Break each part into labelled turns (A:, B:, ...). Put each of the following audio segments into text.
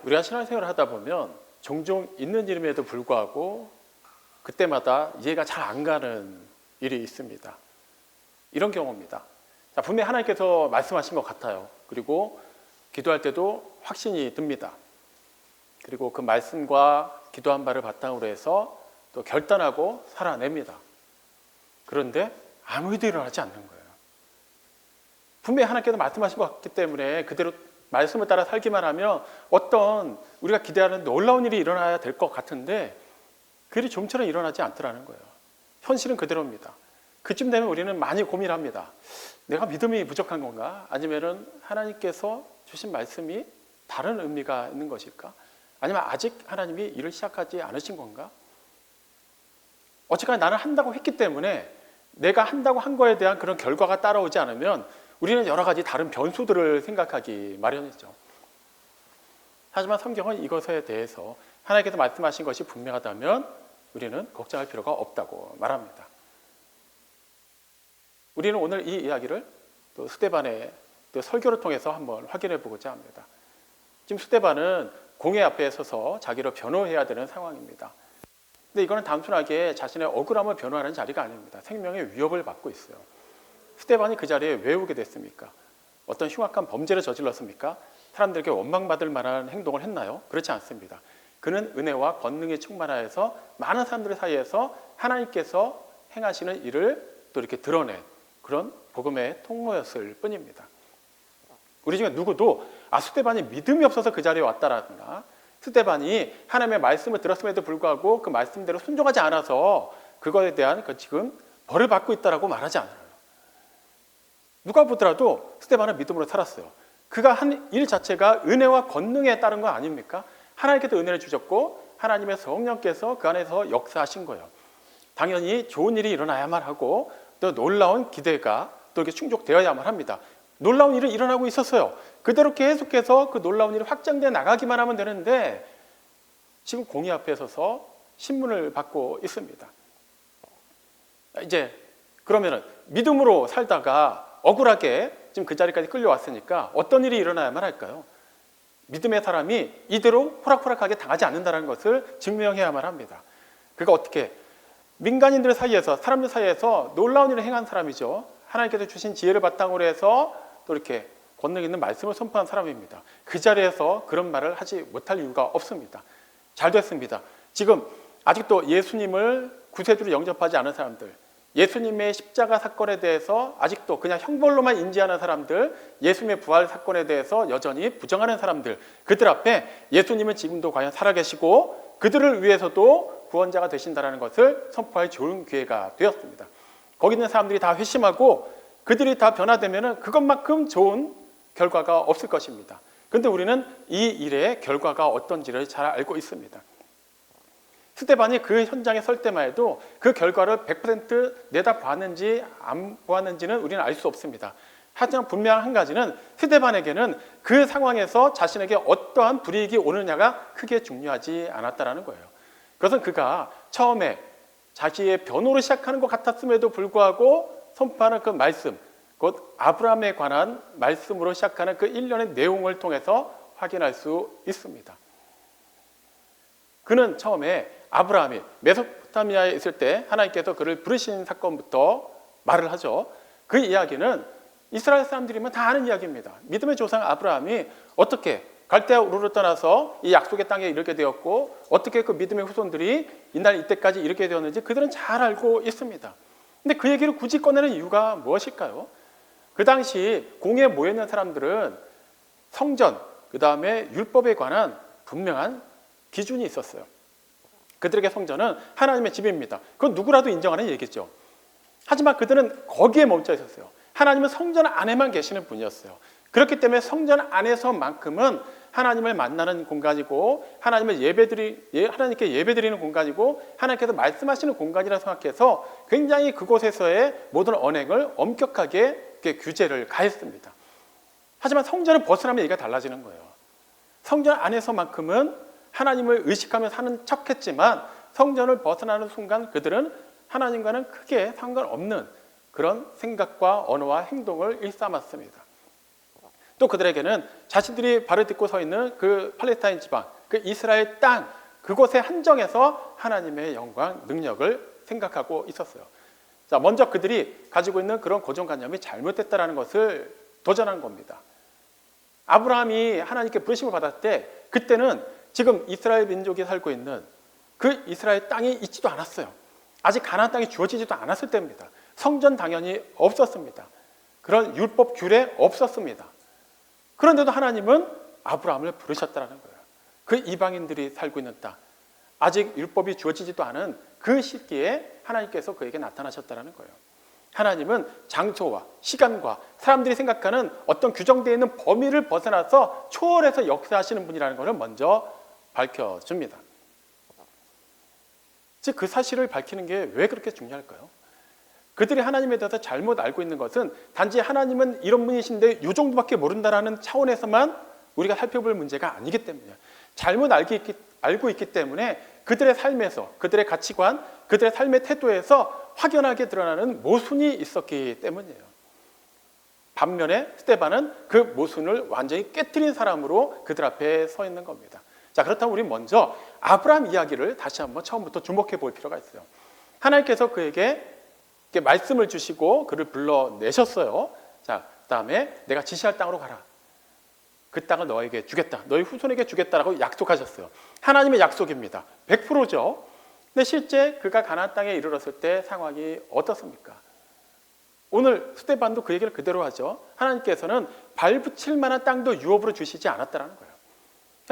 A: 우리가 신앙생활을 하다 보면 종종 있는 일임에도 불구하고 그때마다 이해가 잘 안 가는 일이 있습니다. 이런 경우입니다. 자, 분명히 하나님께서 말씀하신 것 같아요. 그리고 기도할 때도 확신이 듭니다. 그리고 그 말씀과 기도한 바를 바탕으로 해서 또 결단하고 살아냅니다. 그런데 아무 일도 일어나지 않는 거예요. 분명히 하나님께서 말씀하신 것 같기 때문에 그대로 말씀을 따라 살기만 하면 어떤 우리가 기대하는 놀라운 일이 일어나야 될 것 같은데 그 일이 좀처럼 일어나지 않더라는 거예요. 현실은 그대로입니다. 그쯤 되면 우리는 많이 고민합니다. 내가 믿음이 부족한 건가? 아니면은 하나님께서 주신 말씀이 다른 의미가 있는 것일까? 아니면 아직 하나님이 일을 시작하지 않으신 건가? 어쨌거나 나는 한다고 했기 때문에 내가 한다고 한 거에 대한 그런 결과가 따라오지 않으면 우리는 여러 가지 다른 변수들을 생각하기 마련이죠. 하지만 성경은 이것에 대해서 하나님께서 말씀하신 것이 분명하다면 우리는 걱정할 필요가 없다고 말합니다. 우리는 오늘 이 이야기를 또 스데반의 또 설교를 통해서 한번 확인해 보고자 합니다. 지금 스데반은 공회 앞에 서서 자기를 변호해야 되는 상황입니다. 근데 이거는 단순하게 자신의 억울함을 변호하는 자리가 아닙니다. 생명의 위협을 받고 있어요. 스데반이 그 자리에 왜 오게 됐습니까? 어떤 흉악한 범죄를 저질렀습니까? 사람들에게 원망받을 만한 행동을 했나요? 그렇지 않습니다. 그는 은혜와 권능이 충만하여서 많은 사람들 사이에서 하나님께서 행하시는 일을 또 이렇게 드러낸 그런 복음의 통로였을 뿐입니다. 우리 중에 누구도 스데반이 믿음이 없어서 그 자리에 왔다라든가 스데반이 하나님의 말씀을 들었음에도 불구하고 그 말씀대로 순종하지 않아서 그것에 대한 지금 벌을 받고 있다라고 말하지 않아요. 누가 보더라도 스데반은 믿음으로 살았어요. 그가 한 일 자체가 은혜와 권능에 따른 거 아닙니까? 하나님께서 은혜를 주셨고 하나님의 성령께서 그 안에서 역사하신 거예요. 당연히 좋은 일이 일어나야만 하고 또 놀라운 기대가 또 이렇게 충족되어야만 합니다. 놀라운 일은 일어나고 있었어요. 그대로 계속해서 그 놀라운 일이 확장돼 나가기만 하면 되는데 지금 공의 앞에 서서 신문을 받고 있습니다. 이제 그러면은 믿음으로 살다가 억울하게 지금 그 자리까지 끌려왔으니까 어떤 일이 일어나야만 할까요? 믿음의 사람이 이대로 호락호락하게 당하지 않는다는 것을 증명해야만 합니다. 그가 어떻게 민간인들 사이에서 사람들 사이에서 놀라운 일을 행한 사람이죠. 하나님께서 주신 지혜를 바탕으로 해서 또 이렇게 권능 있는 말씀을 선포한 사람입니다. 그 자리에서 그런 말을 하지 못할 이유가 없습니다. 잘 됐습니다. 지금 아직도 예수님을 구세주로 영접하지 않은 사람들, 예수님의 십자가 사건에 대해서 아직도 그냥 형벌로만 인지하는 사람들, 예수님의 부활 사건에 대해서 여전히 부정하는 사람들, 그들 앞에 예수님은 지금도 과연 살아계시고 그들을 위해서도 구원자가 되신다는 것을 선포할 좋은 기회가 되었습니다. 거기 있는 사람들이 다 회심하고 그들이 다 변화되면 그것만큼 좋은 결과가 없을 것입니다. 그런데 우리는 이 일의 결과가 어떤지를 잘 알고 있습니다. 스데반이 그 현장에 설 때만 해도 그 결과를 100% 내다 보았는지 안 보았는지는 우리는 알 수 없습니다. 하지만 분명한 한 가지는 스데반에게는 그 상황에서 자신에게 어떠한 불이익이 오느냐가 크게 중요하지 않았다는 거예요. 그것은 그가 처음에 자기의 변호를 시작하는 것 같았음에도 불구하고 선포하는 그 말씀, 곧 아브라함에 관한 말씀으로 시작하는 그 일련의 내용을 통해서 확인할 수 있습니다. 그는 처음에 아브라함이 메소포타미아에 있을 때 하나님께서 그를 부르신 사건부터 말을 하죠. 그 이야기는 이스라엘 사람들이면 다 아는 이야기입니다. 믿음의 조상 아브라함이 어떻게 갈대아 우르를 떠나서 이 약속의 땅에 이르게 되었고 어떻게 그 믿음의 후손들이 이날 이때까지 이르게 되었는지 그들은 잘 알고 있습니다. 근데 그 얘기를 굳이 꺼내는 이유가 무엇일까요? 그 당시 공회에 모여있는 사람들은 성전, 그 다음에 율법에 관한 분명한 기준이 있었어요. 그들에게 성전은 하나님의 집입니다. 그건 누구라도 인정하는 얘기죠. 하지만 그들은 거기에 멈춰 있었어요. 하나님은 성전 안에만 계시는 분이었어요. 그렇기 때문에 성전 안에서만큼은 하나님을 만나는 공간이고 하나님께 예배드리는 공간이고 하나님께서 말씀하시는 공간이라 생각해서 굉장히 그곳에서의 모든 언행을 엄격하게 규제를 가했습니다. 하지만 성전을 벗어나면 얘기가 달라지는 거예요. 성전 안에서만큼은 하나님을 의식하며 사는 척했지만 성전을 벗어나는 순간 그들은 하나님과는 크게 상관없는 그런 생각과 언어와 행동을 일삼았습니다. 또 그들에게는 자신들이 발을 딛고 서 있는 그 팔레스타인 지방, 그 이스라엘 땅, 그곳에 한정해서 하나님의 영광, 능력을 생각하고 있었어요. 자, 먼저 그들이 가지고 있는 그런 고정관념이 잘못됐다는 것을 도전한 겁니다. 아브라함이 하나님께 부르심을 받았을 때 그때는 지금 이스라엘 민족이 살고 있는 그 이스라엘 땅이 있지도 않았어요. 아직 가나안 땅이 주어지지도 않았을 때입니다. 성전 당연히 없었습니다. 그런 율법 규례 없었습니다. 그런데도 하나님은 아브라함을 부르셨다는 거예요. 그 이방인들이 살고 있는 땅, 아직 율법이 주어지지도 않은 그 시기에 하나님께서 그에게 나타나셨다는 거예요. 하나님은 장소와 시간과 사람들이 생각하는 어떤 규정되어 있는 범위를 벗어나서 초월해서 역사하시는 분이라는 것을 먼저 밝혀줍니다. 즉, 그 사실을 밝히는 게 왜 그렇게 중요할까요? 그들이 하나님에 대해서 잘못 알고 있는 것은 단지 하나님은 이런 분이신데 이 정도밖에 모른다라는 차원에서만 우리가 살펴볼 문제가 아니기 때문이에요. 잘못 알고 있기 때문에 그들의 삶에서, 그들의 가치관, 그들의 삶의 태도에서 확연하게 드러나는 모순이 있었기 때문이에요. 반면에 스데반은 그 모순을 완전히 깨트린 사람으로 그들 앞에 서 있는 겁니다. 자, 그렇다면 우리 먼저 아브라함 이야기를 다시 한번 처음부터 주목해 볼 필요가 있어요. 하나님께서 그에게 말씀을 주시고 그를 불러내셨어요. 자, 그다음에 내가 지시할 땅으로 가라. 그 땅을 너에게 주겠다. 너희 후손에게 주겠다라고 약속하셨어요. 하나님의 약속입니다. 100%죠. 근데 실제 그가 가나안 땅에 이르렀을 때 상황이 어떻습니까? 오늘 스데반도 그 얘기를 그대로 하죠. 하나님께서는 발붙일 만한 땅도 유업으로 주시지 않았다는 거예요.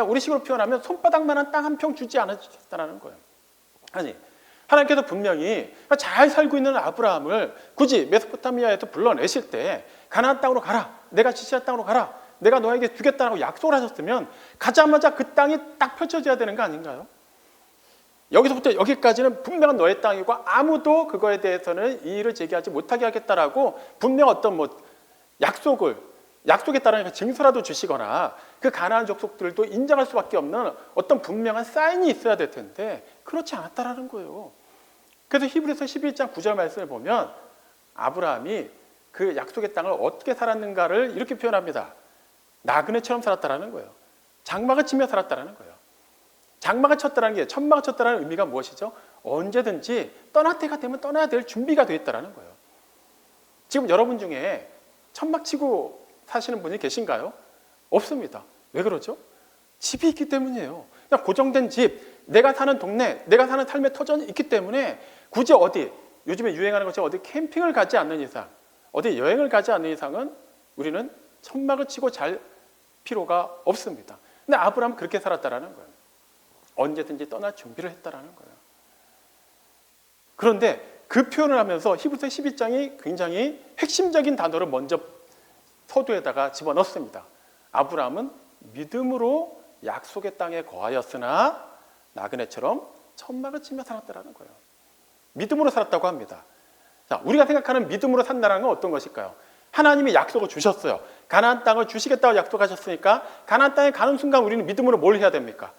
A: 우리 식으로 표현하면 손바닥만한 땅 한 평 주지 않으셨다는 거예요. 아니, 하나님께서 분명히 잘 살고 있는 아브라함을 굳이 메소포타미아에서 불러내실 때 가나안 땅으로 가라. 내가 지시할 땅으로 가라. 내가 너에게 주겠다라고 약속을 하셨으면 가자마자 그 땅이 딱 펼쳐져야 되는 거 아닌가요? 여기서부터 여기까지는 분명한 너의 땅이고 아무도 그거에 대해서는 이의를 제기하지 못하게 하겠다라고 분명 어떤 약속에 따른 징수라도 주시거나 그 가나안 족속들도 인정할 수밖에 없는 어떤 분명한 사인이 있어야 될 텐데 그렇지 않았다라는 거예요. 그래서 히브리서 11장 9절 말씀을 보면 아브라함이 그 약속의 땅을 어떻게 살았는가를 이렇게 표현합니다. 나그네처럼 살았다라는 거예요. 장막을 치며 살았다라는 거예요. 장막을 쳤다라는 게 천막을 쳤다라는 의미가 무엇이죠? 언제든지 떠날 때가 되면 떠나야 될 준비가 되어 있다라는 거예요. 지금 여러분 중에 천막 치고 사시는 분이 계신가요? 없습니다. 왜 그러죠? 집이 있기 때문이에요. 그냥 고정된 집, 내가 사는 동네, 내가 사는 삶의 터전이 있기 때문에 굳이 요즘에 유행하는 것처럼 어디 캠핑을 가지 않는 이상, 어디 여행을 가지 않는 이상은 우리는 천막을 치고 잘 필요가 없습니다. 근데 아브라함은 그렇게 살았다라는 거예요. 언제든지 떠날 준비를 했다라는 거예요. 그런데 그 표현을 하면서 히브리서 12장이 굉장히 핵심적인 단어를 먼저 서두에다가 집어넣습니다. 아브라함은 믿음으로 약속의 땅에 거하였으나 나그네처럼 천막을 치며 살았다라는 거예요. 믿음으로 살았다고 합니다. 자, 우리가 생각하는 믿음으로 산다는 건 어떤 것일까요? 하나님이 약속을 주셨어요. 가나안 땅을 주시겠다고 약속하셨으니까 가나안 땅에 가는 순간 우리는 믿음으로 뭘 해야 됩니까?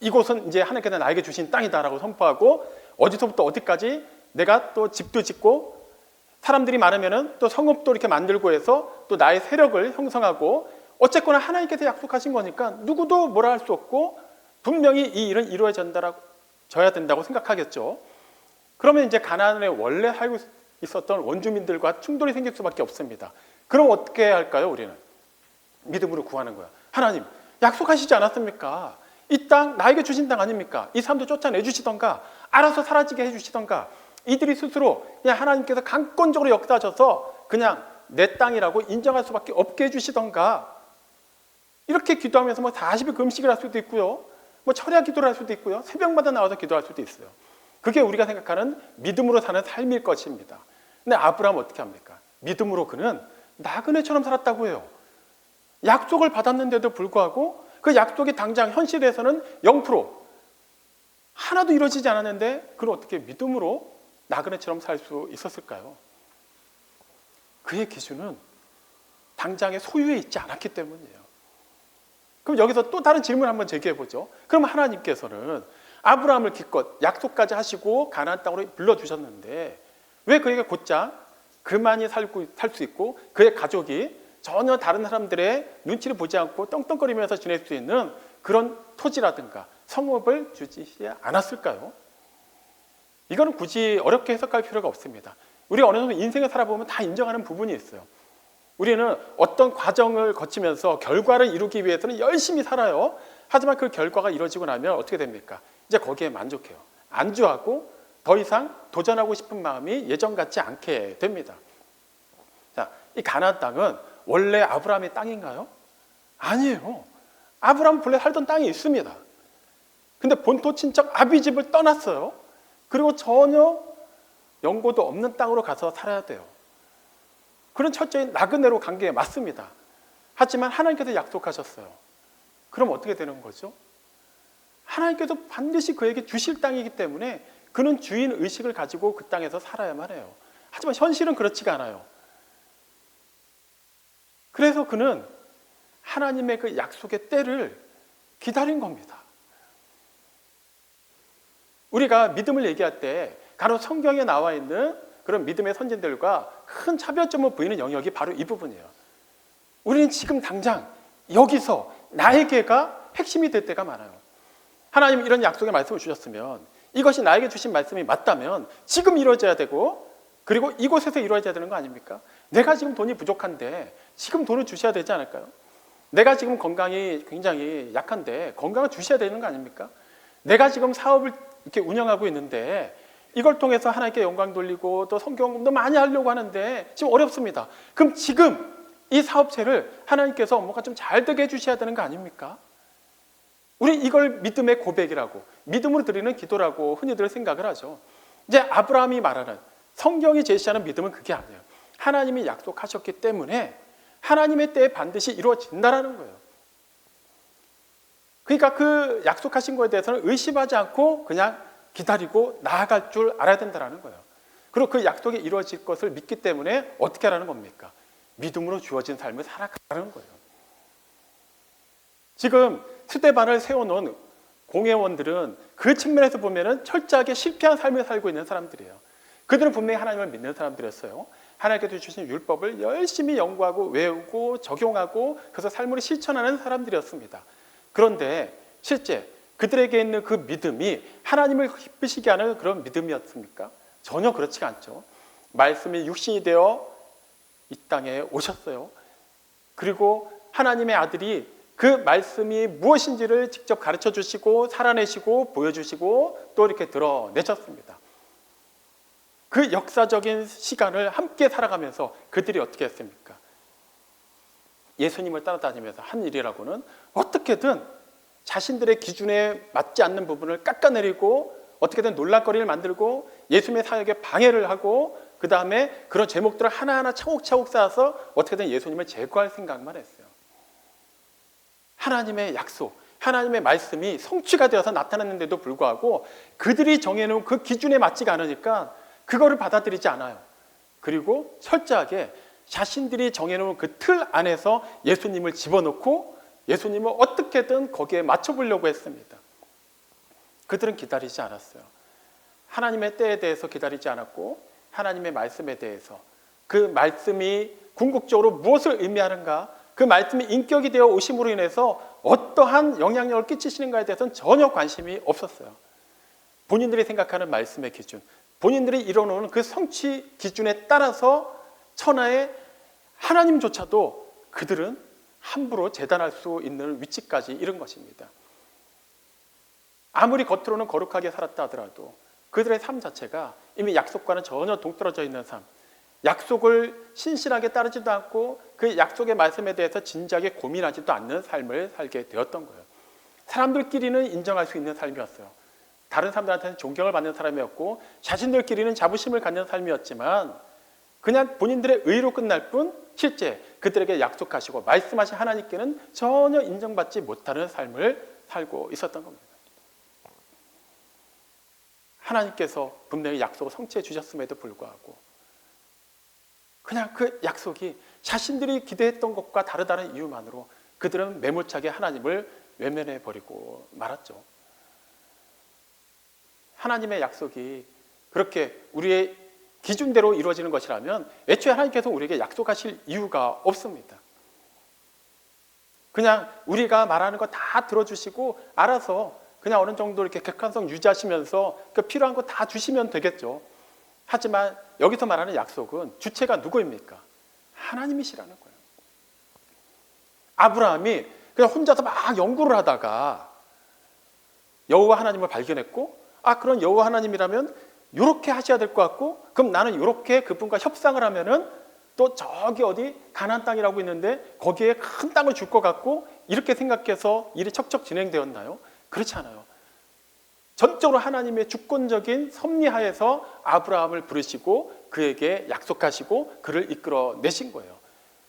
A: 이곳은 이제 하나님께서 나에게 주신 땅이다라고 선포하고 어디서부터 어디까지 내가 또 집도 짓고 사람들이 많으면은 또 성읍도 이렇게 만들고 해서 또 나의 세력을 형성하고 어쨌거나 하나님께서 약속하신 거니까 누구도 뭐라 할 수 없고 분명히 이 일은 이루어져야 된다고 생각하겠죠. 그러면 이제 가나안에 원래 살고 있었던 원주민들과 충돌이 생길 수밖에 없습니다. 그럼 어떻게 할까요? 우리는 믿음으로 구하는 거야. 하나님 약속하시지 않았습니까? 이 땅 나에게 주신 땅 아닙니까? 이 사람도 쫓아내 주시던가 알아서 사라지게 해주시던가 이들이 스스로 그냥 하나님께서 강권적으로 역사하셔서 그냥 내 땅이라고 인정할 수밖에 없게 해주시던가 이렇게 기도하면서 40일 금식을 할 수도 있고요. 철야 기도를 할 수도 있고요. 새벽마다 나와서 기도할 수도 있어요. 그게 우리가 생각하는 믿음으로 사는 삶일 것입니다. 근데 아브라함은 어떻게 합니까? 믿음으로 그는 나그네처럼 살았다고 해요. 약속을 받았는데도 불구하고 그 약속이 당장 현실에서는 0% 하나도 이루어지지 않았는데 그는 어떻게 믿음으로 나그네처럼 살 수 있었을까요? 그의 기준은 당장의 소유에 있지 않았기 때문이에요. 그럼 여기서 또 다른 질문을 한번 제기해 보죠. 그럼 하나님께서는 아브라함을 기껏 약속까지 하시고 가나안 땅으로 불러주셨는데 왜 그에게 곧장 그만이 살 수 있고 그의 가족이 전혀 다른 사람들의 눈치를 보지 않고 떵떵거리면서 지낼 수 있는 그런 토지라든가 성읍을 주지 않았을까요? 이거는 굳이 어렵게 해석할 필요가 없습니다. 우리 어느 정도 인생을 살아보면 다 인정하는 부분이 있어요. 우리는 어떤 과정을 거치면서 결과를 이루기 위해서는 열심히 살아요. 하지만 그 결과가 이루어지고 나면 어떻게 됩니까? 이제 거기에 만족해요. 안주하고 더 이상 도전하고 싶은 마음이 예전 같지 않게 됩니다. 자, 이 가나안 땅은 원래 아브라함의 땅인가요? 아니에요. 아브라함 본래 살던 땅이 있습니다. 근데 본토 친척 아비집을 떠났어요. 그리고 전혀 연고도 없는 땅으로 가서 살아야 돼요. 그런 철저히 나그네로 간 게 맞습니다. 하지만 하나님께서 약속하셨어요. 그럼 어떻게 되는 거죠? 하나님께서 반드시 그에게 주실 땅이기 때문에 그는 주인 의식을 가지고 그 땅에서 살아야만 해요. 하지만 현실은 그렇지가 않아요. 그래서 그는 하나님의 그 약속의 때를 기다린 겁니다. 우리가 믿음을 얘기할 때 간혹 성경에 나와 있는 그런 믿음의 선진들과 큰 차별점을 보이는 영역이 바로 이 부분이에요. 우리는 지금 당장 여기서 나에게가 핵심이 될 때가 많아요. 하나님 이런 약속의 말씀을 주셨으면 이것이 나에게 주신 말씀이 맞다면 지금 이루어져야 되고 그리고 이곳에서 이루어져야 되는 거 아닙니까? 내가 지금 돈이 부족한데 지금 돈을 주셔야 되지 않을까요? 내가 지금 건강이 굉장히 약한데 건강을 주셔야 되는 거 아닙니까? 내가 지금 사업을 이렇게 운영하고 있는데 이걸 통해서 하나님께 영광 돌리고 또 성경도 많이 하려고 하는데 지금 어렵습니다. 그럼 지금 이 사업체를 하나님께서 뭔가 좀 잘 되게 해주셔야 되는 거 아닙니까? 우리 이걸 믿음의 고백이라고 믿음으로 드리는 기도라고 흔히들 생각을 하죠. 이제 아브라함이 말하는 성경이 제시하는 믿음은 그게 아니에요. 하나님이 약속하셨기 때문에 하나님의 때에 반드시 이루어진다라는 거예요. 그러니까 그 약속하신 거에 대해서는 의심하지 않고 그냥 기다리고 나아갈 줄 알아야 된다는 거예요. 그리고 그 약속이 이루어질 것을 믿기 때문에 어떻게 하라는 겁니까? 믿음으로 주어진 삶을 살아가는 거예요. 지금 스데반을 세워놓은 공회원들은 그 측면에서 보면 철저하게 실패한 삶을 살고 있는 사람들이에요. 그들은 분명히 하나님을 믿는 사람들이었어요. 하나님께서 주신 율법을 열심히 연구하고 외우고 적용하고 그래서 삶으로 실천하는 사람들이었습니다. 그런데 실제 그들에게 있는 그 믿음이 하나님을 기쁘시게 하는 그런 믿음이었습니까? 전혀 그렇지가 않죠. 말씀이 육신이 되어 이 땅에 오셨어요. 그리고 하나님의 아들이 그 말씀이 무엇인지를 직접 가르쳐 주시고 살아내시고 보여주시고 또 이렇게 드러내셨습니다. 그 역사적인 시간을 함께 살아가면서 그들이 어떻게 했습니까? 예수님을 따라다니면서 한 일이라고는 어떻게든 자신들의 기준에 맞지 않는 부분을 깎아내리고 어떻게든 논란거리를 만들고 예수님의 사역에 방해를 하고 그 다음에 그런 제목들을 하나하나 차곡차곡 쌓아서 어떻게든 예수님을 제거할 생각만 했어요. 하나님의 약속, 하나님의 말씀이 성취가 되어서 나타났는데도 불구하고 그들이 정해놓은 그 기준에 맞지가 않으니까 그거를 받아들이지 않아요. 그리고 철저하게 자신들이 정해놓은 그 틀 안에서 예수님을 집어넣고 예수님을 어떻게든 거기에 맞춰보려고 했습니다. 그들은 기다리지 않았어요. 하나님의 때에 대해서 기다리지 않았고 하나님의 말씀에 대해서 그 말씀이 궁극적으로 무엇을 의미하는가, 그 말씀이 인격이 되어 오심으로 인해서 어떠한 영향력을 끼치시는가에 대해서는 전혀 관심이 없었어요. 본인들이 생각하는 말씀의 기준, 본인들이 이뤄놓은 그 성취 기준에 따라서 천하의 하나님조차도 그들은 함부로 재단할 수 있는 위치까지 이른 것입니다. 아무리 겉으로는 거룩하게 살았다 하더라도 그들의 삶 자체가 이미 약속과는 전혀 동떨어져 있는 삶, 약속을 신실하게 따르지도 않고 그 약속의 말씀에 대해서 진지하게 고민하지도 않는 삶을 살게 되었던 거예요. 사람들끼리는 인정할 수 있는 삶이었어요. 다른 사람들한테는 존경을 받는 사람이었고 자신들끼리는 자부심을 갖는 삶이었지만 그냥 본인들의 의로 끝날 뿐 실제 그들에게 약속하시고 말씀하신 하나님께는 전혀 인정받지 못하는 삶을 살고 있었던 겁니다. 하나님께서 분명히 약속을 성취해 주셨음에도 불구하고 그냥 그 약속이 자신들이 기대했던 것과 다르다는 이유만으로 그들은 매몰차게 하나님을 외면해버리고 말았죠. 하나님의 약속이 그렇게 우리의 기준대로 이루어지는 것이라면 애초에 하나님께서 우리에게 약속하실 이유가 없습니다. 그냥 우리가 말하는 거 다 들어주시고 알아서 그냥 어느 정도 이렇게 객관성 유지하시면서 그 필요한 거 다 주시면 되겠죠. 하지만 여기서 말하는 약속은 주체가 누구입니까? 하나님이시라는 거예요. 아브라함이 그냥 혼자서 막 연구를 하다가 여호와 하나님을 발견했고, 그런 여호와 하나님이라면 이렇게 하셔야 될 것 같고, 그럼 나는 이렇게 그분과 협상을 하면은 또 저기 어디 가나안 땅이라고 있는데 거기에 큰 땅을 줄 것 같고, 이렇게 생각해서 일이 척척 진행되었나요? 그렇지 않아요. 전적으로 하나님의 주권적인 섭리하에서 아브라함을 부르시고 그에게 약속하시고 그를 이끌어 내신 거예요.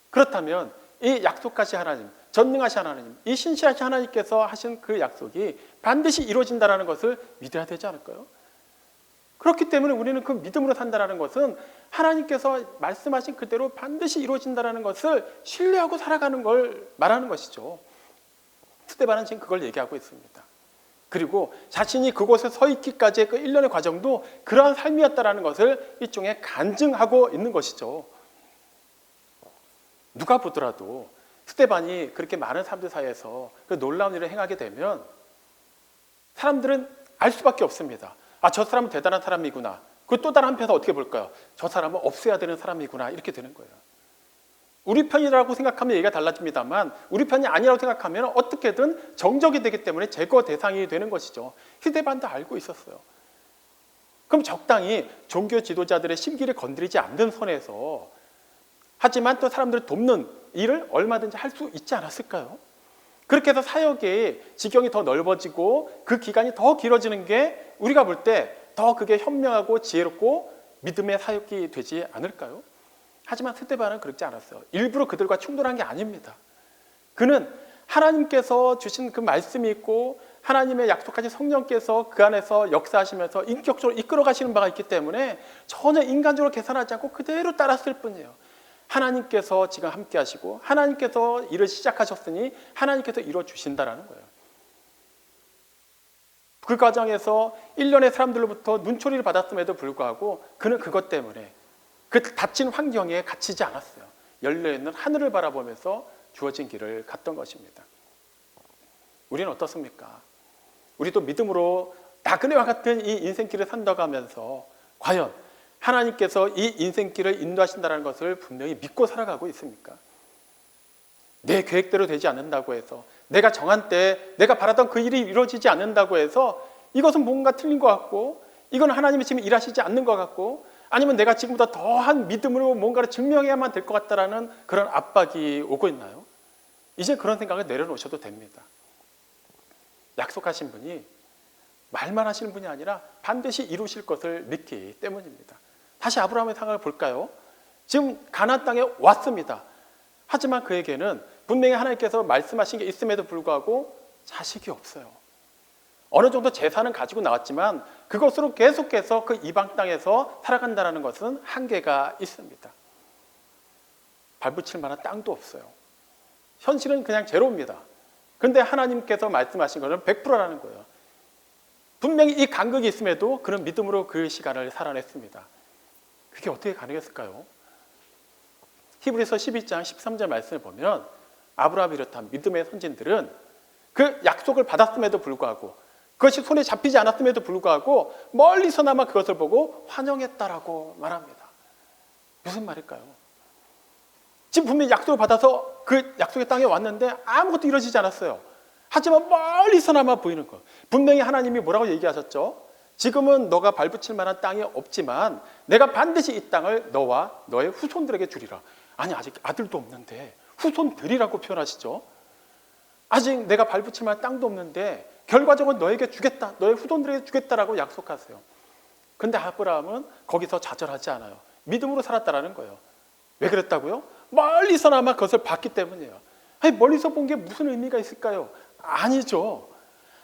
A: 그렇다면 이 약속하신 하나님, 전능하신 하나님, 이 신실하신 하나님께서 하신 그 약속이 반드시 이루어진다는 것을 믿어야 되지 않을까요? 그렇기 때문에 우리는 그 믿음으로 산다는 것은 하나님께서 말씀하신 그대로 반드시 이루어진다는 것을 신뢰하고 살아가는 걸 말하는 것이죠. 스데반은 지금 그걸 얘기하고 있습니다. 그리고 자신이 그곳에 서 있기까지의 그 1년의 과정도 그러한 삶이었다는 것을 일종의 간증하고 있는 것이죠. 누가 보더라도 스데반이 그렇게 많은 사람들 사이에서 그 놀라운 일을 행하게 되면 사람들은 알 수밖에 없습니다. 저 사람은 대단한 사람이구나. 그 또 다른 한편에서 어떻게 볼까요? 저 사람은 없애야 되는 사람이구나. 이렇게 되는 거예요. 우리 편이라고 생각하면 얘기가 달라집니다만 우리 편이 아니라고 생각하면 어떻게든 정적이 되기 때문에 제거 대상이 되는 것이죠. 스데반도 알고 있었어요. 그럼 적당히 종교 지도자들의 심기를 건드리지 않는 선에서, 하지만 또 사람들을 돕는 일을 얼마든지 할 수 있지 않았을까요? 그렇게 해서 사역의 지경이 더 넓어지고 그 기간이 더 길어지는 게 우리가 볼 때 더 그게 현명하고 지혜롭고 믿음의 사역이 되지 않을까요? 하지만 스데반은 그렇지 않았어요. 일부러 그들과 충돌한 게 아닙니다. 그는 하나님께서 주신 그 말씀이 있고 하나님의 약속하신 성령께서 그 안에서 역사하시면서 인격적으로 이끌어 가시는 바가 있기 때문에 전혀 인간적으로 계산하지 않고 그대로 따랐을 뿐이에요. 하나님께서 지금 함께 하시고 하나님께서 일을 시작하셨으니 하나님께서 이루어 주신다라는 거예요. 그 과정에서 1년의 사람들로부터 눈초리를 받았음에도 불구하고 그는 그것 때문에 그 닫힌 환경에 갇히지 않았어요. 열려있는 하늘을 바라보면서 주어진 길을 갔던 것입니다. 우리는 어떻습니까? 우리도 믿음으로 나그네와 같은 이 인생길을 산다고 하면서 과연 하나님께서 이 인생길을 인도하신다는 것을 분명히 믿고 살아가고 있습니까? 내 계획대로 되지 않는다고 해서, 내가 정한 때에 내가 바라던 그 일이 이루어지지 않는다고 해서 이것은 뭔가 틀린 것 같고, 이건 하나님이 지금 일하시지 않는 것 같고, 아니면 내가 지금보다 더한 믿음으로 뭔가를 증명해야만 될 것 같다라는 그런 압박이 오고 있나요? 이제 그런 생각을 내려놓으셔도 됩니다. 약속하신 분이 말만 하시는 분이 아니라 반드시 이루실 것을 믿기 때문입니다. 다시 아브라함의 상황을 볼까요? 지금 가나안 땅에 왔습니다. 하지만 그에게는 분명히 하나님께서 말씀하신 게 있음에도 불구하고 자식이 없어요. 어느 정도 재산은 가지고 나왔지만 그것으로 계속해서 그 이방 땅에서 살아간다는 것은 한계가 있습니다. 발붙일 만한 땅도 없어요. 현실은 그냥 제로입니다. 그런데 하나님께서 말씀하신 것은 100%라는 거예요. 분명히 이 간극이 있음에도 그는 믿음으로 그 시간을 살아냈습니다. 그게 어떻게 가능했을까요? 히브리서 12장 13절 말씀을 보면 아브라함을 비롯한 믿음의 선진들은 그 약속을 받았음에도 불구하고 그것이 손에 잡히지 않았음에도 불구하고 멀리서나마 그것을 보고 환영했다라고 말합니다. 무슨 말일까요? 지금 분명히 약속을 받아서 그 약속의 땅에 왔는데 아무것도 이루어지지 않았어요. 하지만 멀리서나마 보이는 것. 분명히 하나님이 뭐라고 얘기하셨죠? 지금은 너가 발붙일 만한 땅이 없지만 내가 반드시 이 땅을 너와 너의 후손들에게 주리라. 아니 아직 아들도 없는데 후손들이라고 표현하시죠. 아직 내가 발붙일 만한 땅도 없는데 결과적으로 너에게 주겠다. 너의 후손들에게 주겠다라고 약속하세요. 근데 아브라함은 거기서 좌절하지 않아요. 믿음으로 살았다라는 거예요. 왜 그랬다고요? 멀리서나마 그것을 봤기 때문이에요. 아니, 멀리서 본 게 무슨 의미가 있을까요? 아니죠.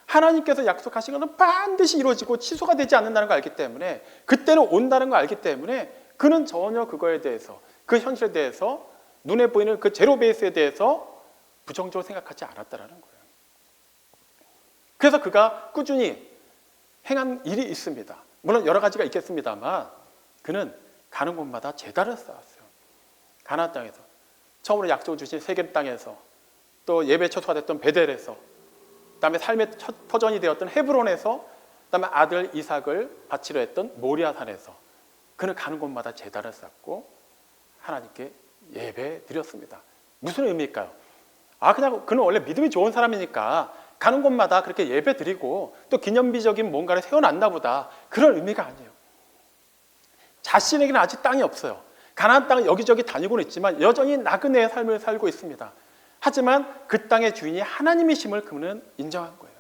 A: 하나님께서 약속하신 것은 반드시 이루어지고 취소가 되지 않는다는 걸 알기 때문에, 그때는 온다는 걸 알기 때문에 그는 전혀 그거에 대해서, 그 현실에 대해서, 눈에 보이는 그 제로 베이스에 대해서 부정적으로 생각하지 않았다는 거예요. 그래서 그가 꾸준히 행한 일이 있습니다. 물론 여러 가지가 있겠습니다만 그는 가는 곳마다 제단을 쌓았어요. 가나안 땅에서 처음으로 약속을 주신 세겜 땅에서 또 예배 처소가 됐던 베델에서, 그다음에 삶의 첫 터전이 되었던 헤브론에서, 그다음에 아들 이삭을 바치려 했던 모리아산에서 그는 가는 곳마다 제단을 쌓고 하나님께 예배 드렸습니다. 무슨 의미일까요? 그냥 그는 원래 믿음이 좋은 사람이니까 가는 곳마다 그렇게 예배 드리고 또 기념비적인 뭔가를 세워놨나 보다, 그런 의미가 아니에요. 자신에게는 아직 땅이 없어요. 가나안 땅을 여기저기 다니고는 있지만 여전히 나그네의 삶을 살고 있습니다. 하지만 그 땅의 주인이 하나님이심을 그는 인정한 거예요.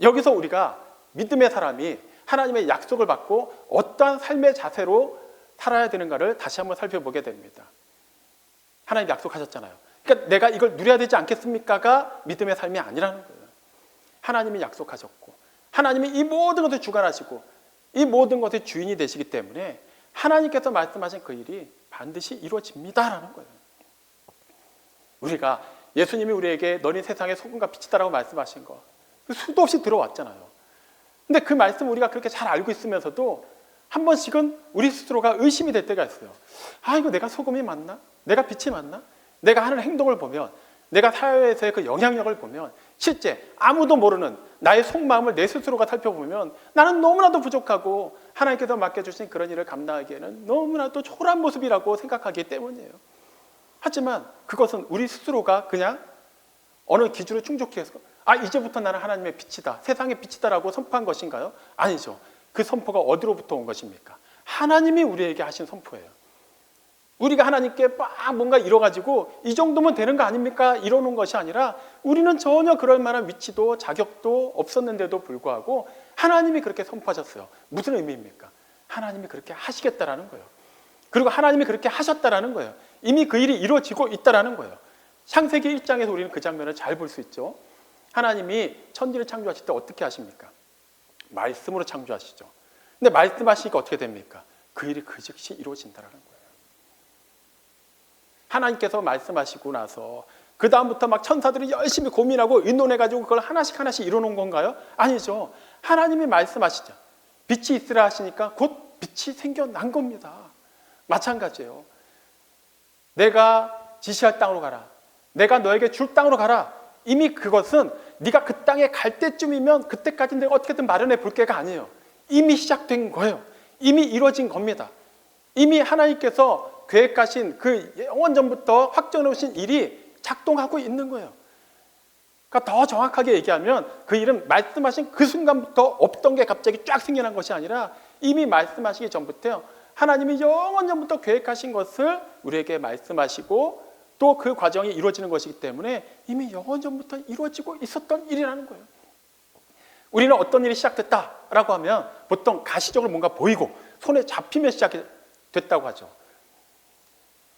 A: 여기서 우리가 믿음의 사람이 하나님의 약속을 받고 어떠한 삶의 자세로 살아야 되는가를 다시 한번 살펴보게 됩니다. 하나님 약속하셨잖아요. 그러니까 내가 이걸 누려야 되지 않겠습니까가 믿음의 삶이 아니라는 거예요. 하나님이 약속하셨고 하나님이 이 모든 것을 주관하시고 이 모든 것의 주인이 되시기 때문에 하나님께서 말씀하신 그 일이 반드시 이루어집니다라는 거예요. 우리가 예수님이 우리에게 너는 세상의 소금과 빛이다라고 말씀하신 거 수도 없이 들어왔잖아요. 근데 그 말씀 우리가 그렇게 잘 알고 있으면서도 한 번씩은 우리 스스로가 의심이 될 때가 있어요. 이거 내가 소금이 맞나? 내가 빛이 맞나? 내가 하는 행동을 보면, 내가 사회에서의 그 영향력을 보면 실제 아무도 모르는 나의 속마음을 내 스스로가 살펴보면 나는 너무나도 부족하고 하나님께서 맡겨주신 그런 일을 감당하기에는 너무나도 초라한 모습이라고 생각하기 때문이에요. 하지만 그것은 우리 스스로가 그냥 어느 기준을 충족히 해서 이제부터 나는 하나님의 빛이다, 세상의 빛이다라고 선포한 것인가요? 아니죠. 그 선포가 어디로부터 온 것입니까? 하나님이 우리에게 하신 선포예요. 우리가 하나님께 뭔가 이뤄가지고 이 정도면 되는 거 아닙니까? 이러는 것이 아니라 우리는 전혀 그럴 만한 위치도 자격도 없었는데도 불구하고 하나님이 그렇게 선포하셨어요. 무슨 의미입니까? 하나님이 그렇게 하시겠다라는 거예요. 그리고 하나님이 그렇게 하셨다라는 거예요. 이미 그 일이 이루어지고 있다라는 거예요. 창세기 1장에서 우리는 그 장면을 잘 볼 수 있죠. 하나님이 천지를 창조하실 때 어떻게 하십니까? 말씀으로 창조하시죠. 근데 말씀하시니까 어떻게 됩니까? 그 일이 그 즉시 이루어진다라는 거예요. 하나님께서 말씀하시고 나서 그 다음부터 막 천사들이 열심히 고민하고 의논해가지고 그걸 하나씩 이뤄놓은 건가요? 아니죠. 하나님이 말씀하시죠. 빛이 있으라 하시니까 곧 빛이 생겨난 겁니다. 마찬가지예요. 내가 지시할 땅으로 가라. 내가 너에게 줄 땅으로 가라. 이미 그것은 네가 그 땅에 갈 때쯤이면 그때까지 내가 어떻게든 마련해 볼 게가 아니에요. 이미 시작된 거예요. 이미 이루어진 겁니다. 이미 하나님께서 계획하신 그 영원 전부터 확정해 놓으신 일이 작동하고 있는 거예요. 그러니까 더 정확하게 얘기하면 그 일은 말씀하신 그 순간부터 없던 게 갑자기 쫙 생겨난 것이 아니라 이미 말씀하시기 전부터 하나님이 영원 전부터 계획하신 것을 우리에게 말씀하시고 또 그 과정이 이루어지는 것이기 때문에 이미 영원 전부터 이루어지고 있었던 일이라는 거예요. 우리는 어떤 일이 시작됐다라고 하면 보통 가시적으로 뭔가 보이고 손에 잡히면 시작이 됐다고 하죠.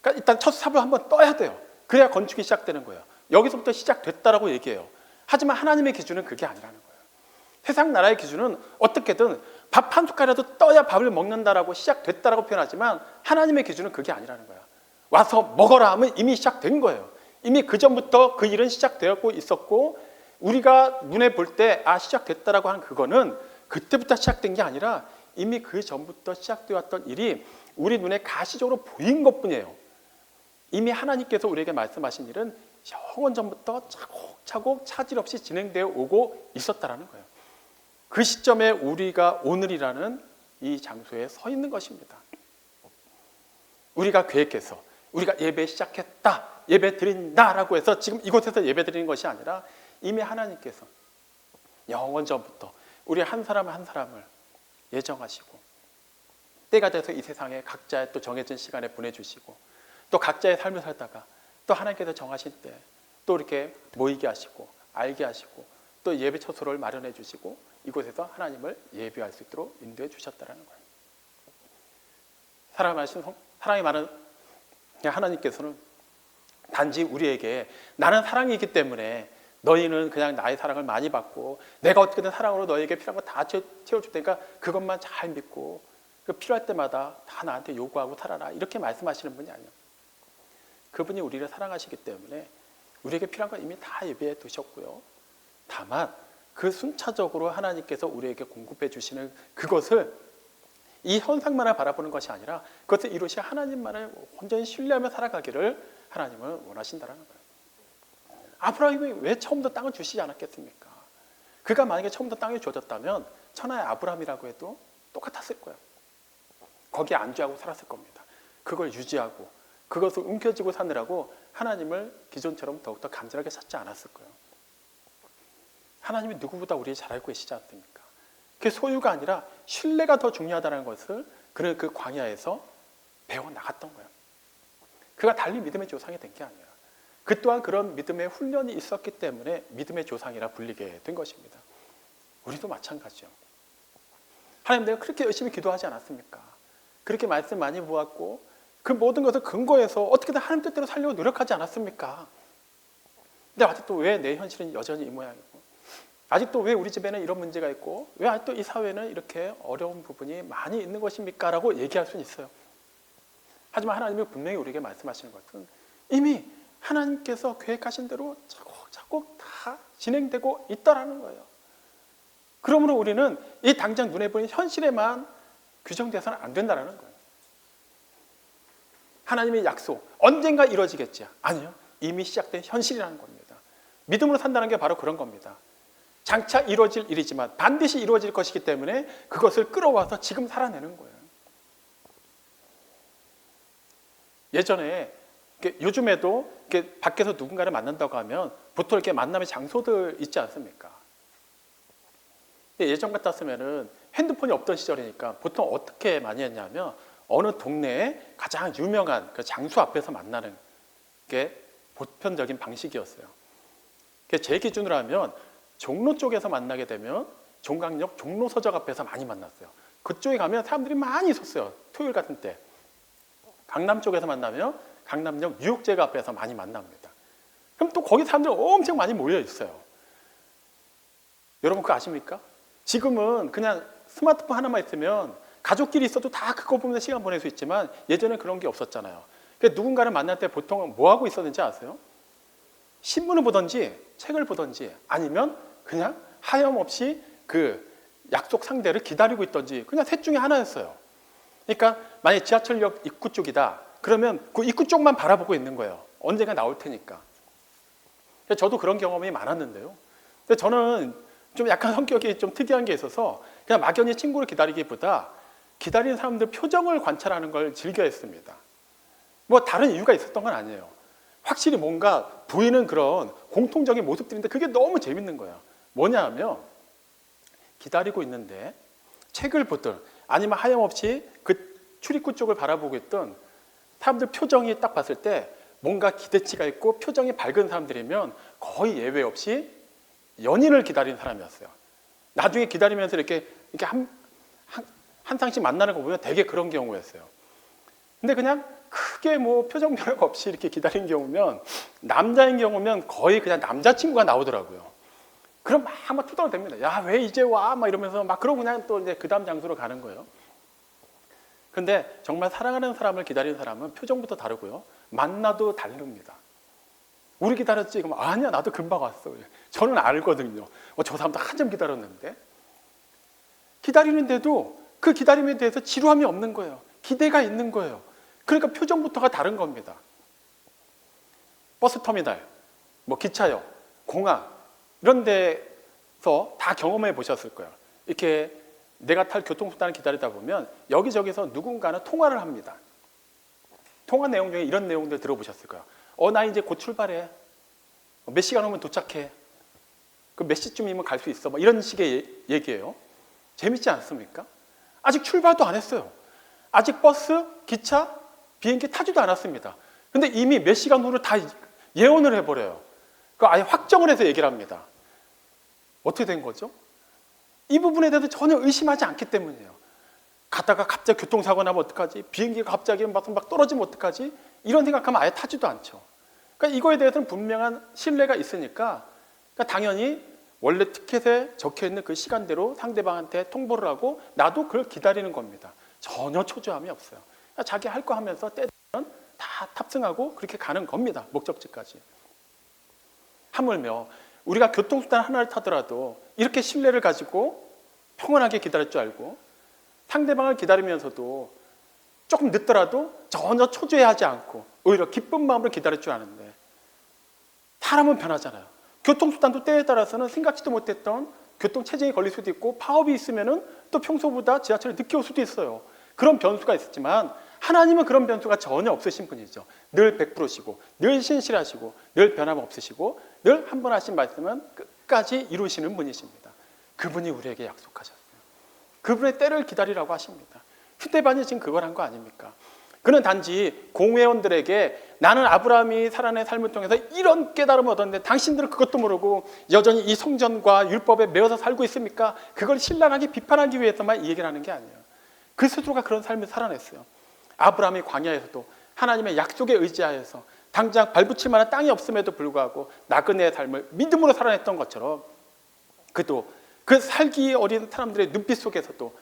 A: 그러니까 일단 첫 삽을 한번 떠야 돼요. 그래야 건축이 시작되는 거예요. 여기서부터 시작됐다라고 얘기해요. 하지만 하나님의 기준은 그게 아니라는 거예요. 세상 나라의 기준은 어떻게든 밥 한 숟갈이라도 떠야 밥을 먹는다라고 시작됐다라고 표현하지만 하나님의 기준은 그게 아니라는 거예요. 와서 먹어라 하면 이미 시작된 거예요. 이미 그 전부터 그 일은 시작되었고 있었고 우리가 눈에 볼 때 시작됐다라고 하는 그거는 그때부터 시작된 게 아니라 이미 그 전부터 시작되었던 일이 우리 눈에 가시적으로 보인 것뿐이에요. 이미 하나님께서 우리에게 말씀하신 일은 영원 전부터 차곡차곡 차질 없이 진행되어 오고 있었다라는 거예요. 그 시점에 우리가 오늘이라는 이 장소에 서 있는 것입니다. 우리가 계획해서 우리가 예배 시작했다, 예배 드린다라고 해서 지금 이곳에서 예배 드리는 것이 아니라 이미 하나님께서 영원 전부터 우리 한 사람 한 사람을 예정하시고 때가 돼서 이 세상에 각자의 또 정해진 시간에 보내주시고 또 각자의 삶을 살다가 또 하나님께서 정하신 때 또 이렇게 모이게 하시고 알게 하시고 또 예배 처소를 마련해 주시고 이곳에서 하나님을 예배할 수 있도록 인도해 주셨다는 거예요. 사랑이 많은 하나님께서는 단지 우리에게 나는 사랑이기 때문에 너희는 그냥 나의 사랑을 많이 받고 내가 어떻게든 사랑으로 너에게 필요한 거 다 채워줄 테니까 그것만 잘 믿고 필요할 때마다 다 나한테 요구하고 살아라 이렇게 말씀하시는 분이 아니에요. 그분이 우리를 사랑하시기 때문에 우리에게 필요한 건 이미 다 예배해 두셨고요. 다만 그 순차적으로 하나님께서 우리에게 공급해 주시는 그것을 이 현상만을 바라보는 것이 아니라 그것을 이루실 하나님만을 온전히 신뢰하며 살아가기를 하나님은 원하신다는 거예요. 아브라함이 왜 처음부터 땅을 주시지 않았겠습니까? 그가 만약에 처음부터 땅이 주어졌다면 천하의 아브라함이라고 해도 똑같았을 거예요. 거기에 안주하고 살았을 겁니다. 그걸 유지하고 그것을 움켜쥐고 사느라고 하나님을 기존처럼 더욱더 간절하게 찾지 않았을 거예요. 하나님이 누구보다 우리 잘 알고 계시지 않습니까? 그게 소유가 아니라 신뢰가 더 중요하다는 것을 그는 그 광야에서 배워나갔던 거예요. 그가 달리 믿음의 조상이 된 게 아니라 그 또한 그런 믿음의 훈련이 있었기 때문에 믿음의 조상이라 불리게 된 것입니다. 우리도 마찬가지요. 하나님, 내가 그렇게 열심히 기도하지 않았습니까? 그렇게 말씀 많이 보았고 그 모든 것을 근거해서 어떻게든 하나님 뜻대로 살려고 노력하지 않았습니까? 근데 아직도 왜 내 현실은 여전히 이 모양이고, 아직도 왜 우리 집에는 이런 문제가 있고, 왜 아직도 이 사회는 이렇게 어려운 부분이 많이 있는 것입니까? 라고 얘기할 수는 있어요. 하지만 하나님이 분명히 우리에게 말씀하시는 것은 이미 하나님께서 계획하신 대로 차곡차곡 다 진행되고 있다라는 거예요. 그러므로 우리는 이 당장 눈에 보이는 현실에만 규정돼서는 안 된다는 거예요. 하나님의 약속, 언젠가 이루어지겠지? 아니요. 이미 시작된 현실이라는 겁니다. 믿음으로 산다는 게 바로 그런 겁니다. 장차 이루어질 일이지만 반드시 이루어질 것이기 때문에 그것을 끌어와서 지금 살아내는 거예요. 예전에, 요즘에도 이렇게 밖에서 누군가를 만난다고 하면 보통 이렇게 만남의 장소들 있지 않습니까? 예전 같았으면은 핸드폰이 없던 시절이니까 보통 어떻게 많이 했냐면 어느 동네에 가장 유명한 그 장소 앞에서 만나는 게 보편적인 방식이었어요. 제 기준으로 하면 종로 쪽에서 만나게 되면 종강역 종로서적 앞에서 많이 만났어요. 그쪽에 가면 사람들이 많이 있었어요. 토요일 같은 때. 강남 쪽에서 만나면 강남역 뉴욕제가 앞에서 많이 만납니다. 그럼 또 거기 사람들 엄청 많이 모여 있어요. 여러분 그거 아십니까? 지금은 그냥 스마트폰 하나만 있으면 가족끼리 있어도 다 그거 보면서 시간 보낼 수 있지만 예전에 그런 게 없었잖아요. 그러니까 누군가를 만날 때 보통 뭐 하고 있었는지 아세요? 신문을 보든지 책을 보든지 아니면 그냥 하염없이 그 약속 상대를 기다리고 있든지 그냥 셋 중에 하나였어요. 그러니까 만약에 지하철역 입구 쪽이다. 그러면 그 입구 쪽만 바라보고 있는 거예요. 언젠가 나올 테니까. 저도 그런 경험이 많았는데요. 근데 저는 좀 약간 성격이 좀 특이한 게 있어서 그냥 막연히 친구를 기다리기보다 기다리는 사람들 표정을 관찰하는 걸 즐겨했습니다. 뭐 다른 이유가 있었던 건 아니에요. 확실히 뭔가 보이는 그런 공통적인 모습들인데 그게 너무 재밌는 거예요. 뭐냐 하면 기다리고 있는데 책을 보든 아니면 하염없이 그 출입구 쪽을 바라보고 있던 사람들 표정이 딱 봤을 때 뭔가 기대치가 있고 표정이 밝은 사람들이면 거의 예외 없이 연인을 기다리는 사람이었어요. 나중에 기다리면서 이렇게 한 상씩 만나는 거 보면 되게 그런 경우였어요. 근데 그냥 크게 뭐 표정 변화가 없이 이렇게 기다린 경우면 남자인 경우면 거의 그냥 남자친구가 나오더라고요. 그럼 막 투덜댑니다. 야, 왜 이제 와? 막 이러면서 막 그러고 그냥 또 이제 그 다음 장소로 가는 거예요. 근데 정말 사랑하는 사람을 기다리는 사람은 표정부터 다르고요. 만나도 다릅니다. 우리 기다렸지? 그럼 아니야, 나도 금방 왔어. 저는 알거든요. 저 사람도 한참 기다렸는데. 기다리는데도 그 기다림에 대해서 지루함이 없는 거예요. 기대가 있는 거예요. 그러니까 표정부터가 다른 겁니다. 버스터미널, 뭐 기차역, 공항 이런 데서 다 경험해 보셨을 거예요. 이렇게 내가 탈 교통수단을 기다리다 보면 여기저기서 누군가는 통화를 합니다. 통화 내용 중에 이런 내용들 들어보셨을 거예요. 나 이제 곧 출발해. 몇 시간 오면 도착해. 그 몇 시쯤이면 갈 수 있어. 뭐 이런 식의 얘기예요. 재밌지 않습니까? 아직 출발도 안 했어요. 아직 버스, 기차, 비행기 타지도 않았습니다. 근데 이미 몇 시간 후를 다 예언을 해버려요. 그 아예 확정을 해서 얘기를 합니다. 어떻게 된 거죠? 이 부분에 대해서 전혀 의심하지 않기 때문이에요. 가다가 갑자기 교통사고 나면 어떡하지? 비행기가 갑자기 막 떨어지면 어떡하지? 이런 생각하면 아예 타지도 않죠. 그러니까 이거에 대해서는 분명한 신뢰가 있으니까 그러니까 당연히 원래 티켓에 적혀있는 그 시간대로 상대방한테 통보를 하고 나도 그걸 기다리는 겁니다. 전혀 초조함이 없어요. 그러니까 자기 할 거 하면서 때되면 다 탑승하고 그렇게 가는 겁니다. 목적지까지. 하물며 우리가 교통수단 하나를 타더라도 이렇게 신뢰를 가지고 평온하게 기다릴 줄 알고 상대방을 기다리면서도 조금 늦더라도 전혀 초조해하지 않고 오히려 기쁜 마음으로 기다릴 줄 아는데 사람은 변하잖아요. 교통수단도 때에 따라서는 생각지도 못했던 교통체증이 걸릴 수도 있고 파업이 있으면은 또 평소보다 지하철을 늦게 올 수도 있어요. 그런 변수가 있었지만 하나님은 그런 변수가 전혀 없으신 분이죠. 늘 100%시고 늘 신실하시고 늘 변함 없으시고 늘 한 번 하신 말씀은 끝까지 이루시는 분이십니다. 그분이 우리에게 약속하셨어요. 그분의 때를 기다리라고 하십니다. 휴대반이 지금 그걸 한 거 아닙니까? 그는 단지 공회원들에게 나는 아브라함이 살아낸 삶을 통해서 이런 깨달음을 얻었는데 당신들은 그것도 모르고 여전히 이 성전과 율법에 매어서 살고 있습니까? 그걸 신랄하게 비판하기 위해서만 이 얘기를 하는 게 아니에요. 그 스스로가 그런 삶을 살아냈어요. 아브라함이 광야에서도 하나님의 약속에 의지하여서 당장 발붙일 만한 땅이 없음에도 불구하고 나그네의 삶을 믿음으로 살아냈던 것처럼 그도 그 살기 어린 사람들의 눈빛 속에서도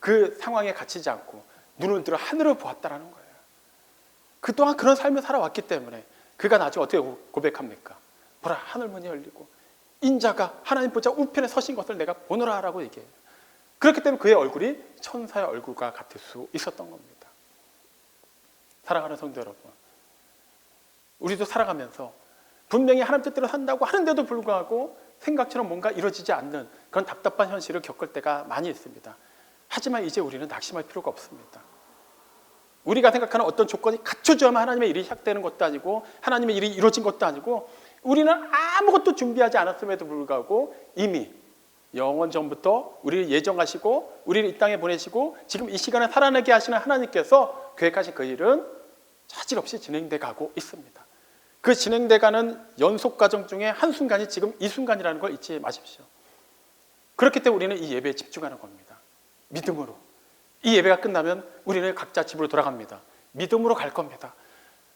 A: 그 상황에 갇히지 않고 눈을 들어 하늘을 보았다라는 거예요. 그동안 그런 삶을 살아왔기 때문에 그가 나중에 어떻게 고백합니까? 보라, 하늘문이 열리고 인자가 하나님 보좌 우편에 서신 것을 내가 보노라 라고 얘기해요. 그렇기 때문에 그의 얼굴이 천사의 얼굴과 같을 수 있었던 겁니다. 사랑하는 성도 여러분, 우리도 살아가면서 분명히 하나님 뜻대로 산다고 하는데도 불구하고 생각처럼 뭔가 이루어지지 않는 그런 답답한 현실을 겪을 때가 많이 있습니다. 하지만 이제 우리는 낙심할 필요가 없습니다. 우리가 생각하는 어떤 조건이 갖춰져야만 하나님의 일이 시작되는 것도 아니고 하나님의 일이 이루어진 것도 아니고 우리는 아무것도 준비하지 않았음에도 불구하고 이미 영원 전부터 우리를 예정하시고 우리를 이 땅에 보내시고 지금 이 시간에 살아내게 하시는 하나님께서 계획하신 그 일은 차질 없이 진행돼 가고 있습니다. 그 진행돼 가는 연속 과정 중에 한순간이 지금 이 순간이라는 걸 잊지 마십시오. 그렇기 때문에 우리는 이 예배에 집중하는 겁니다. 믿음으로. 이 예배가 끝나면 우리는 각자 집으로 돌아갑니다. 믿음으로 갈 겁니다.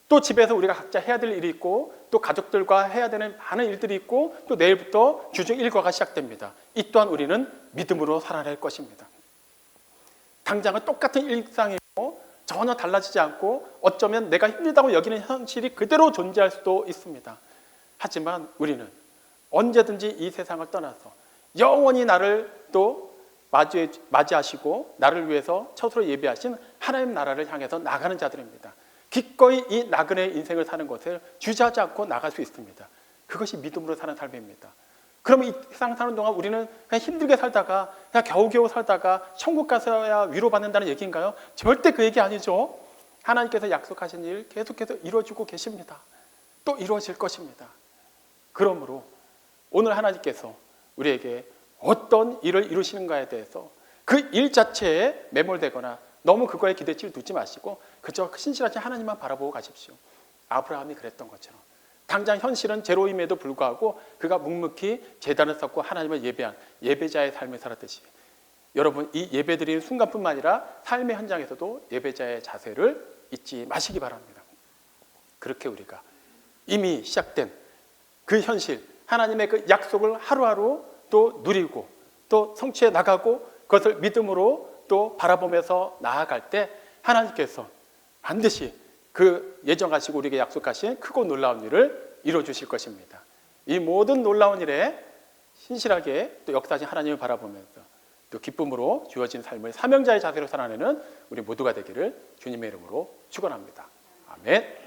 A: 또 집에서 우리가 각자 해야 될 일이 있고 또 가족들과 해야 되는 많은 일들이 있고 또 내일부터 주중 일과가 시작됩니다. 이 또한 우리는 믿음으로 살아낼 것입니다. 당장은 똑같은 일상이고 전혀 달라지지 않고 어쩌면 내가 힘들다고 여기는 현실이 그대로 존재할 수도 있습니다. 하지만 우리는 언제든지 이 세상을 떠나서 영원히 나를 또 맞이하시고 나를 위해서 처소로 예배하신 하나님 나라를 향해서 나가는 자들입니다. 기꺼이 이 나그네의 인생을 사는 것을 주저하지 않고 나갈 수 있습니다. 그것이 믿음으로 사는 삶입니다. 그러면 이 세상 사는 동안 우리는 그냥 힘들게 살다가 그냥 겨우겨우 살다가 천국 가서야 위로받는다는 얘기인가요? 절대 그 얘기 아니죠. 하나님께서 약속하신 일 계속해서 이루어주고 계십니다. 또 이루어질 것입니다. 그러므로 오늘 하나님께서 우리에게 어떤 일을 이루시는가에 대해서 그 일 자체에 매몰되거나 너무 그거에 기대치를 두지 마시고 그저 신실하신 하나님만 바라보고 가십시오. 아브라함이 그랬던 것처럼 당장 현실은 제로임에도 불구하고 그가 묵묵히 제단을 쌓고 하나님을 예배한 예배자의 삶을 살았듯이 여러분 이 예배드리는 순간뿐만 아니라 삶의 현장에서도 예배자의 자세를 잊지 마시기 바랍니다. 그렇게 우리가 이미 시작된 그 현실 하나님의 그 약속을 하루하루 또 누리고 또 성취해 나가고 그것을 믿음으로 또 바라보면서 나아갈 때 하나님께서 반드시 그 예정하시고 우리에게 약속하신 크고 놀라운 일을 이루어주실 것입니다. 이 모든 놀라운 일에 신실하게 또 역사하신 하나님을 바라보면서 또 기쁨으로 주어진 삶을 사명자의 자세로 살아내는 우리 모두가 되기를 주님의 이름으로 축원합니다. 아멘.